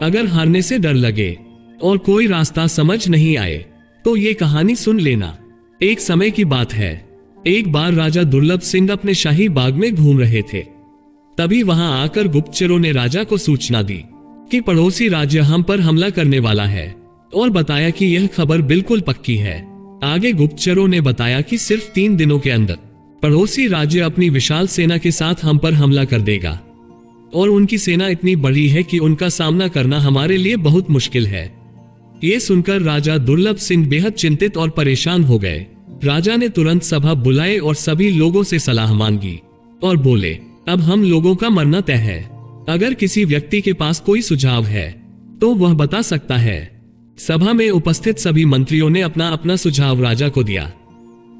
अगर हारने से डर लगे और कोई रास्ता समझ नहीं आए तो ये कहानी सुन लेना। एक समय की बात है, एक बार राजा दुर्लभ सिंह अपने शाही बाग में घूम रहे थे। तभी वहां आकर गुप्तचरों ने राजा को सूचना दी कि पड़ोसी राज्य हम पर हमला करने वाला है और बताया कि यह खबर बिल्कुल पक्की है। आगे गुप्तचरों ने बताया कि सिर्फ 3 दिनों के अंदर पड़ोसी राज्य अपनी विशाल सेना के साथ हम पर हमला कर देगा और उनकी सेना इतनी बड़ी है कि उनका सामना करना हमारे लिए बहुत मुश्किल है। ये सुनकर राजा दुर्लभ सिंह बेहद चिंतित और परेशान हो गए। राजा ने तुरंत सभा बुलाए और सभी लोगों से सलाह मांगी और बोले, अब हम लोगों का मरना तय है। अगर किसी व्यक्ति के पास कोई सुझाव है तो वह बता सकता है। सभा में उपस्थित सभी मंत्रियों ने अपना अपना सुझाव राजा को दिया।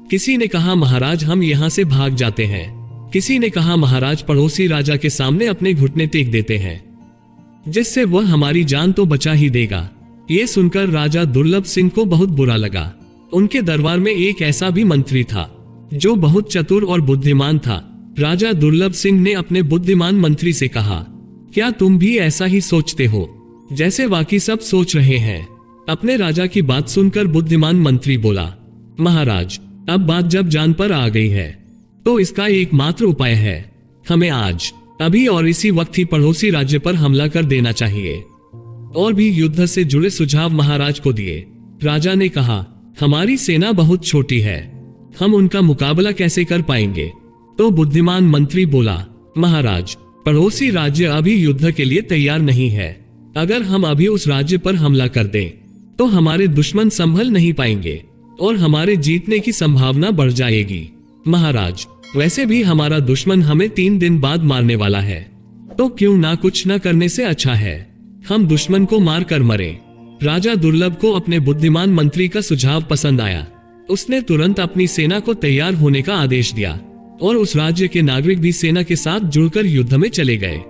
किसी ने कहा, महाराज हम यहाँ से भाग जाते हैं। किसी ने कहा, महाराज पड़ोसी राजा के सामने अपने घुटने टेक देते हैं, जिससे वह हमारी जान तो बचा ही देगा। ये सुनकर राजा दुर्लभ सिंह को बहुत बुरा लगा। उनके दरबार में एक ऐसा भी मंत्री था जो बहुत चतुर और बुद्धिमान था। राजा दुर्लभ सिंह ने अपने बुद्धिमान मंत्री से कहा, क्या तुम भी ऐसा ही सोचते हो जैसे बाकी सब सोच रहे हैं? अपने राजा की बात सुनकर बुद्धिमान मंत्री बोला, महाराज अब बात जब जान पर आ गई है तो इसका एकमात्र उपाय है, हमें आज अभी और इसी वक्त ही पड़ोसी राज्य पर हमला कर देना चाहिए। और भी युद्ध से जुड़े सुझाव महाराज को दिए। राजा ने कहा, हमारी सेना बहुत छोटी है, हम उनका मुकाबला कैसे कर पाएंगे? तो बुद्धिमान मंत्री बोला, महाराज पड़ोसी राज्य अभी युद्ध के लिए तैयार नहीं है। अगर हम अभी उस राज्य पर हमला कर दें तो हमारे दुश्मन संभल नहीं पाएंगे और हमारे जीतने की संभावना बढ़ जाएगी। महाराज वैसे भी हमारा दुश्मन हमें 3 दिन बाद मारने वाला है, तो क्यों ना कुछ न करने से अच्छा है हम दुश्मन को मार कर मरे। राजा दुर्लभ को अपने बुद्धिमान मंत्री का सुझाव पसंद आया। उसने तुरंत अपनी सेना को तैयार होने का आदेश दिया और उस राज्य के नागरिक भी सेना के साथ जुड़कर युद्ध में चले गए।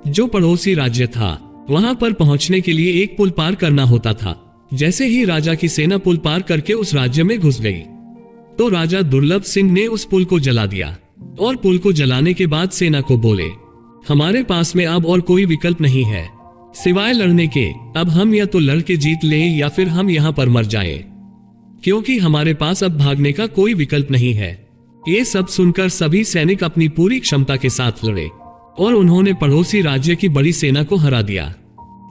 जो पड़ोसी राज्य था वहां पर पहुंचने के लिए एक पुल पार करना होता था। जैसे ही राजा की सेना पुल पार करके उस राज्य में घुस गई तो राजा दुर्लभ सिंह ने उस पुल को जला दिया और पुल को जलाने के बाद सेना को बोले, हमारे पास में अब और कोई विकल्प नहीं है सिवाय लड़ने के। अब हम या तो लड़ के जीत लें या फिर हम यहाँ पर मर जाएं, क्योंकि हमारे पास अब भागने का कोई विकल्प नहीं है। ये सब सुनकर सभी सैनिक अपनी पूरी क्षमता के साथ लड़े और उन्होंने पड़ोसी राज्य की बड़ी सेना को हरा दिया।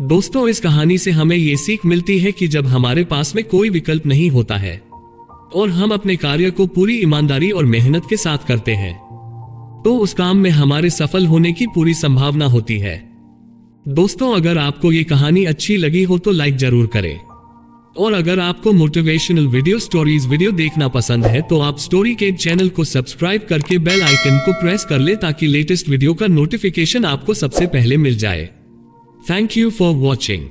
दोस्तों इस कहानी से हमें ये सीख मिलती है कि जब हमारे पास में कोई विकल्प नहीं होता है और हम अपने कार्य को पूरी ईमानदारी और मेहनत के साथ करते हैं तो उस काम में हमारे सफल होने की पूरी संभावना होती है। दोस्तों अगर आपको ये कहानी अच्छी लगी हो तो लाइक जरूर करें और अगर आपको मोटिवेशनल स्टोरीज वीडियो देखना पसंद है तो आप स्टोरी के चैनल को सब्सक्राइब करके बेल आइकन को प्रेस कर ले ताकि लेटेस्ट वीडियो का नोटिफिकेशन आपको सबसे पहले मिल जाए। Thank you for watching.